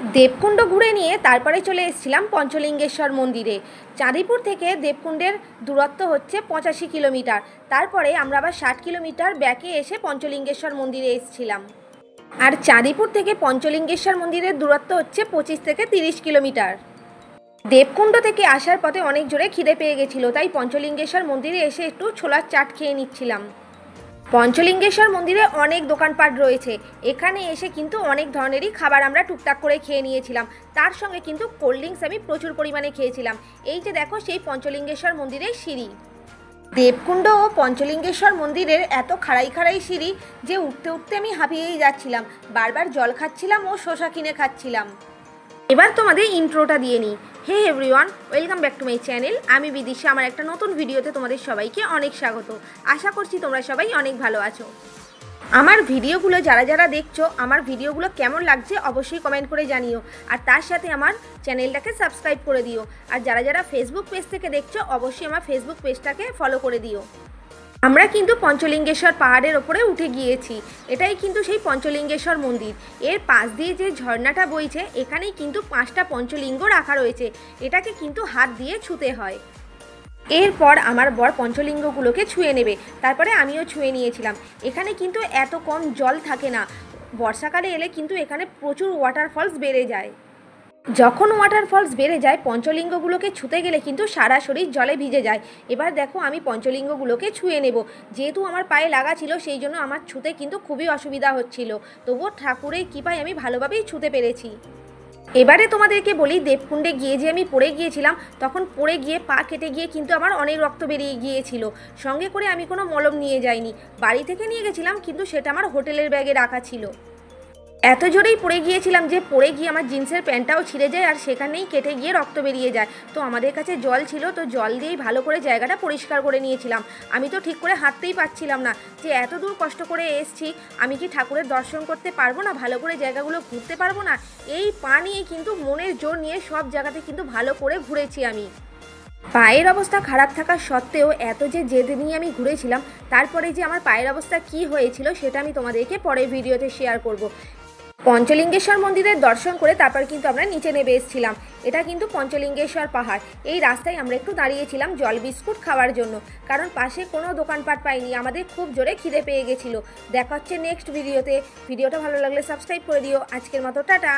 দেবকুণ্ড ঘুরে নিয়ে তারপরে চলে এসেছিলাম পঞ্চলিঙ্গেশ্বর মন্দিরে। চাঁদিপুর থেকে দেবকুণ্ডের দূরত্ব হচ্ছে 85 কিলোমিটার। তারপরে আমরা আবার 60 কিলোমিটার ব্যাকে এসে পঞ্চলিঙ্গেশ্বর মন্দিরে এসেছিলাম। আর চাঁদিপুর থেকে পঞ্চলিঙ্গেশ্বর মন্দিরের দূরত্ব হচ্ছে 25 থেকে 30 কিলোমিটার। দেবকুণ্ড থেকে আসার পথে অনেক জোরে খিদে পেয়ে গেছিলো, তাই পঞ্চলিঙ্গেশ্বর মন্দিরে এসে একটু ছোলার চাট খেয়ে নিচ্ছিলাম। পঞ্চলিঙ্গেশ্বর মন্দিরে অনেক দোকানপাট রয়েছে, এখানে এসে কিন্তু অনেক ধরনেরই খাবার আমরা টুকটাক করে খেয়ে নিয়েছিলাম। তার সঙ্গে কিন্তু কোল্ড ড্রিঙ্কস আমি প্রচুর পরিমাণে খেয়েছিলাম। এই যে দেখো সেই পঞ্চলিঙ্গেশ্বর মন্দিরের সিঁড়ি। দেবকুণ্ড ও পঞ্চলিঙ্গেশ্বর মন্দিরের এত খাড়াই খাড়াই সিঁড়ি যে উঠতে উঠতে আমি হাঁপিয়েই যাচ্ছিলাম, বারবার জল খাচ্ছিলাম ও শসা কিনে খাচ্ছিলাম। এবার তোমাদের ইন্ট্রোটা দিয়ে নিই। Hey everyone, welcome back to my channel. আমি বিদিশা। আমার একটা নতুন ভিডিওতে তোমাদের সবাইকে অনেক স্বাগত। আশা করছি তোমরা সবাই অনেক ভালো আছো। আমার ভিডিওগুলো যারা যারা দেখছো, আমার ভিডিওগুলো কেমন লাগছে অবশ্যই কমেন্ট করে জানিও। আর তার সাথে আমার চ্যানেলটাকে সাবস্ক্রাইব করে দিও। আর যারা যারা ফেসবুক পেজ থেকে দেখছো অবশ্যই আমার ফেসবুক পেজটাকে ফলো করে দিও। আমরা কিন্তু পঞ্চলিঙ্গেশ্বর পাহাড়ের ওপরে উঠে গিয়েছি। এটাই কিন্তু সেই পঞ্চলিঙ্গেশ্বর মন্দির। এর পাশ দিয়ে যে ঝর্ণাটা বইছে, এখানেই কিন্তু 5টা পঞ্চলিঙ্গ রাখা রয়েছে। এটাকে কিন্তু হাত দিয়ে ছুঁতে হয়। এরপর আমার বর পঞ্চলিঙ্গগুলোকে ছুঁয়ে নেবে, তারপরে আমিও ছুঁয়ে নিয়েছিলাম। এখানে কিন্তু এত কম জল থাকে না। বর্ষাকালে এলে কিন্তু এখানে প্রচুর ওয়াটারফলস বেড়ে যায়। যখন ওয়াটারফলস বেড়ে যায়, পঞ্চলিঙ্গগুলোকে ছুঁতে গেলে কিন্তু সারা শরীর জলে ভিজে যায়। এবার দেখো আমি পঞ্চলিঙ্গগুলোকে ছুঁয়ে নেব। যেহেতু আমার পায়ে লাগা ছিল, সেই জন্য আমার ছুঁতে কিন্তু খুবই অসুবিধা হচ্ছিল। তবুও ঠাকুরের কৃপায় আমি ভালোভাবেই ছুঁতে পেরেছি। এবারে তোমাদেরকে বলি, দেবকুণ্ডে গিয়ে যে আমি পড়ে গিয়েছিলাম, তখন পড়ে গিয়ে পা কেটে গিয়ে কিন্তু আমার অনেক রক্ত বেরিয়ে গিয়েছিল। সঙ্গে করে আমি কোনো মলম নিয়ে যাইনি, বাড়ি থেকে নিয়ে গেছিলাম, কিন্তু সেটা আমার হোটেলের ব্যাগে রাখা ছিল। এত জোরেই পড়ে গিয়েছিলাম যে পড়ে গিয়ে আমার জিন্সের প্যান্টটাও ছিঁড়ে যায়, আর সেখানেই কেটে গিয়ে রক্ত বেরিয়ে যায়। তো আমাদের কাছে জল ছিল, তো জল দিয়েই ভালো করে জায়গাটা পরিষ্কার করে নিয়েছিলাম। আমি তো ঠিক করে হাঁটতেই পারছিলাম না, যে এত দূর কষ্ট করে এসেছি, আমি কি ঠাকুরের দর্শন করতে পারবো না, ভালো করে জায়গাগুলো ঘুরতে পারবো না? এই পা নিয়ে কিন্তু মনের জোর নিয়ে সব জায়গাতে কিন্তু ভালো করে ঘুরেছি আমি। পায়ের অবস্থা খারাপ থাকা সত্ত্বেও এত যে জেদ নিয়ে আমি ঘুরেছিলাম, তারপরে যে আমার পায়ের অবস্থা কি হয়েছিল সেটা আমি তোমাদেরকে পরের ভিডিওতে শেয়ার করব। পঞ্চলিঙ্গেশ্বর মন্দিরের দর্শন করে তারপর কিন্তু আমরা নিচে নেমে এসেছিলাম। এটা কিন্তু পঞ্চলিঙ্গেশ্বর পাহাড়। এই রাস্তায় আমরা একটু দাঁড়িয়েছিলাম জল বিস্কুট খাওয়ার জন্য, কারণ পাশে কোনো দোকানপাট পাইনি। আমাদের খুব জোরে খিদে পেয়ে গেছিলো। দেখা হচ্ছে নেক্সট ভিডিওতে। ভিডিওটা ভালো লাগলে সাবস্ক্রাইব করে দিও। আজকের মতো টাটা।